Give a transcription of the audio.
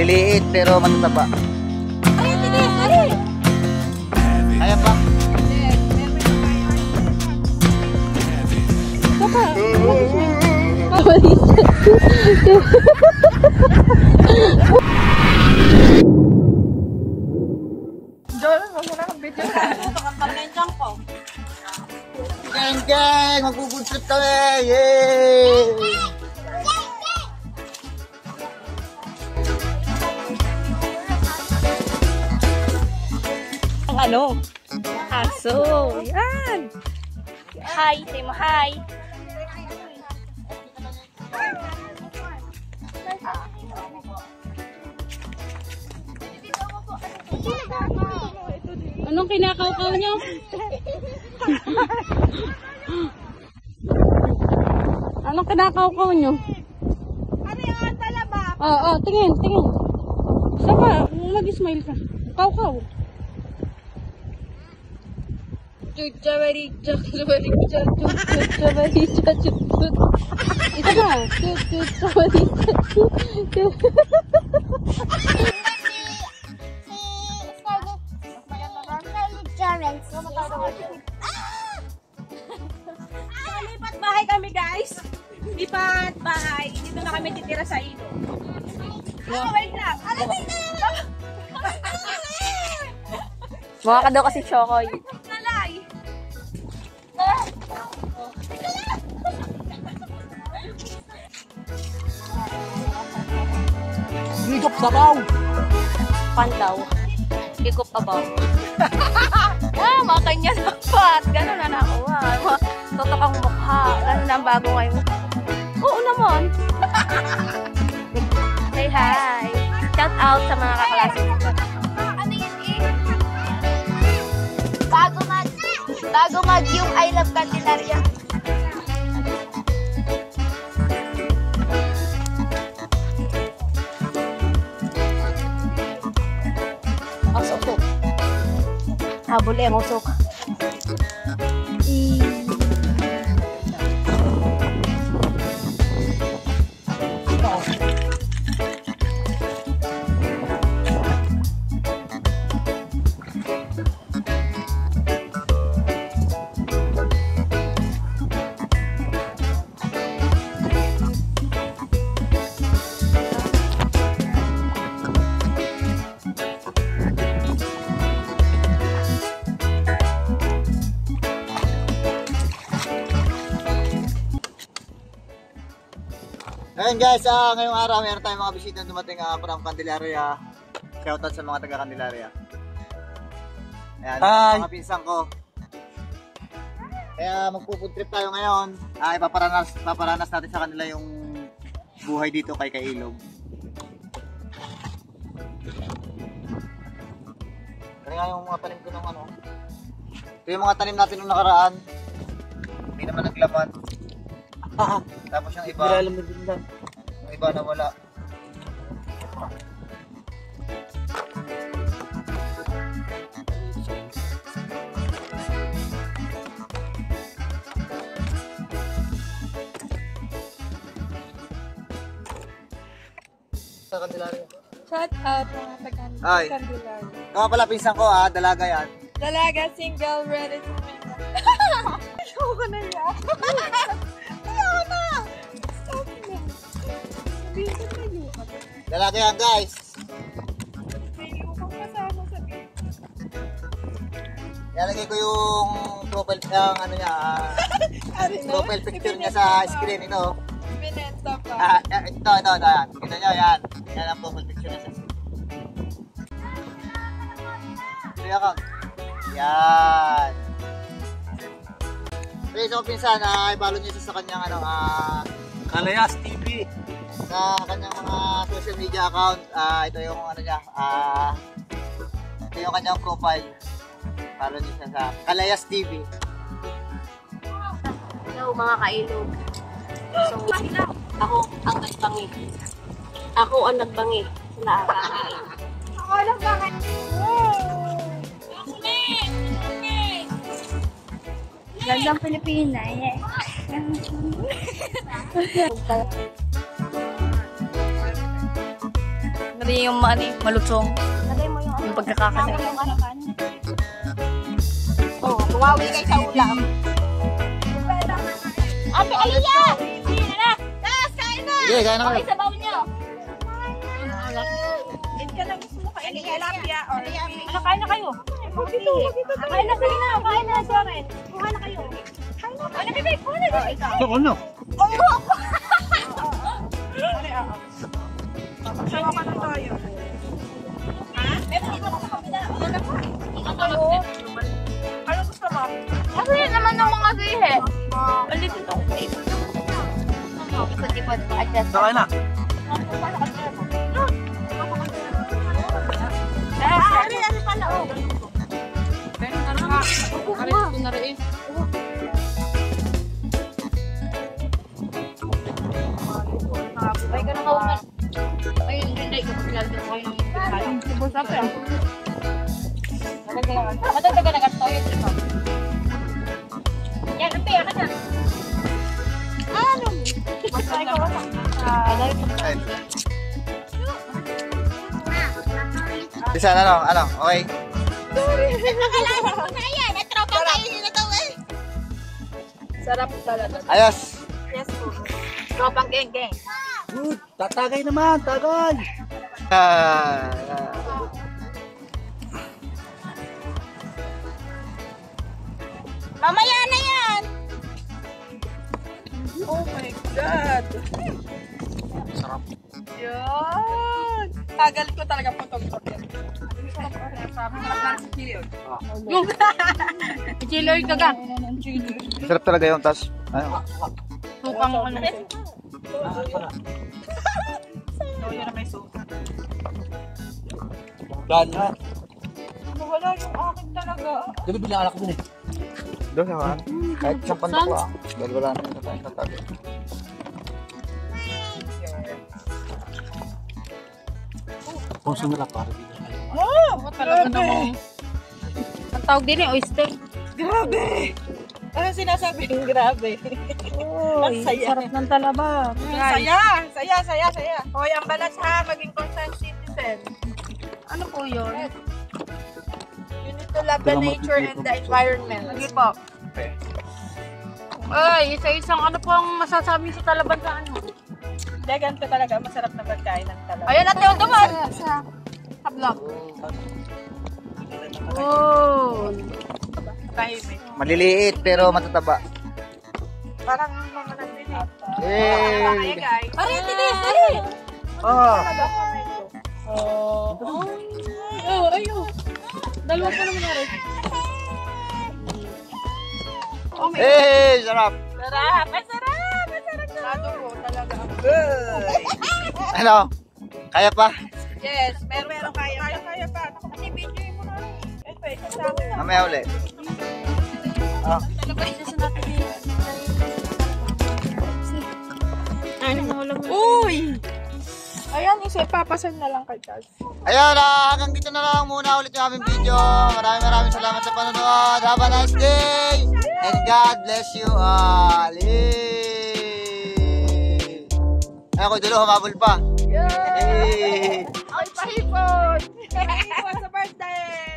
Maliliit pero matataba. Ay, tinis! Ay! Ayan pa. Baka. Joel, wag mo na kang video. Pagkakamlenjang ko. Geng, geng! Mag-food trip kami! Yay! Ang ano? Aso. Yan. Hi. Say mo hi. Anong kinakaw-kaw nyo? Anong kinakaw-kaw nyo? Ano yung talaba? Oo, tingin, tingin. Isa pa, mag-smile ka. Kaw-kaw. Chuchabaricha, chuchabaricha, chuchabaricha, chuchabaricha. Isa pa, chuchabaricha, chuchabaricha. Lipat bahay kami, guys. Lipat bahay. Dito na kami titira sa ilo. Wait lang. Mukha ka daw kasi Chokoy. Nalay. Higop sabaw! Pandaw. Higop abaw. Mga kanya dapat. Ganun na nakuha. Totokang mukha. Ganun na ang bago ngayon. Oo naman. Say hi. Shout out sa mga kaklase. Ano yun eh? Bago mag yung I Love Candelaria. Usok. Habol ang usok. Ayan guys, ngayong araw meron tayong mga bisita dumating from Candelaria. Shoutout sa mga taga Candelaria. Ayan, mga pinsan ko. Kaya magpo-food trip tayo ngayon. Paparanas natin sa kanila yung buhay dito kay Kailog. Kaya nga yung mga tanim ko ng ano. Ito yung mga tanim natin nung nakaraan. Hindi naman naglaman. Tapos yung iba, yung iba na wala. Sa Candelaria. Shout out mga Ay. Candelaria. Kaya pala pinsan ko dalaga yan. Dalaga, single, ready to mingle. Ayaw ko na yan. Ayaw na. Stop na. Sabihin ko na yun. Dalaga yan guys. Ayaw kong kasama sa video. Nalagay ko yung profile ano niya, profile picture niya sa screen ito. Binenta pa. Ito, yan. Kita nyo, yan. Yan ang profile picture niya sa screen. Kaya ka. Yan. Okay, so pinsan, i-follow nyo sa kanyang Kalayas TV. Sa kanyang mga social media account. Ito yung ano niya, ito yung kanyang profile. Follow nyo siya sa Kalayas TV. Hello mga kailog. So, ako ang nagbangi. Ako ang nagbangi. Sila ako ang nagbangi. Gandang Pilipina, eh. Hindi yung malutsong. Yung pagkakakasay. Oh, bumawi kayo sa ulam. Ate, Aliyah! Sige na! Yes, kain na! Sige, kaya na kayo. Okay, sabaw niyo. Ka na gusto mo kain ng tilapia or Ano, kain na kayo? Kain na, sige na. Kain na, sorry. Kuha na kayo. Ano, bibig? Kuha na, bibig. Ano? Saan ka na tayo? Ano gusto mo? Kasi yun naman ng mga gihe. Ulit ito. Ikot-ikot. Adjust. Sakain na. Ano pala? Oh. Ay, ganun ka umat. Ay, hindi ko pinalito ko yung kain. Sibos ako yan. Matataga na ganito yun. Yan, ang piya ka na. Ano? Basta ikaw ako. Ay. Bisa, ano? Okay. Nakalaman ko na yan. At tropa kainin na to eh. Sarap talaga. Ayos. Yes po. Tropang geng-geng. Good. Tatagay naman, tagay. Mamaya na yan. Oh my God. Sarap. Yan. Tagal ko talaga potong-potong. Yung chilo yung taga. Sarap talaga yung tas. Ano? Tukang ano. Gana. Wala yung akin talaga. Di ba bilang anak mo eh? Doon sa kan. Kahit sa pantok ko. Dahil wala na yung tayo tatago. Kung sumirap para dito. Talaga namang. Ang tawag din eh, oyster. Grabe. Ano sinasabi yung grabe? Ang saya. Sarap ng talaba. Saya. Hoy, ang balas ha, maging concerned citizen. Ano po yun? You need to love the nature and the environment. Sige po. Ay, isa-isang ano po ang masasabi sa talaban sa ano? Hindi, ganito talaga. Masarap na pagkain ng talaba. Ayun natin yung duman. Sa tablak. Oh. Tahimik. Maliliit pero matataba. Parang mga nandini. Yay! guys. Pare, tinis, pare. Oh! Oh, ayun. Dalawa pa naman na rin. Hey! Sarap! Sarap. Masarap na. Lado talaga. Good. Ano? Kaya pa? Yes, meron kaya pa. Kasi video mo na. Ito, kasama na. Mamaya ulit. Ah. Uy! Ayan, papasal na lang kay Charles. Ayun, hanggang dito na lang muna ulit yung aming video. Maraming salamat sa panonood. Have a nice day! And God bless you all. Yay! Ay, ako dulo, humabol pa. Yay! Ay, pahipon! Pahipon sa birthday!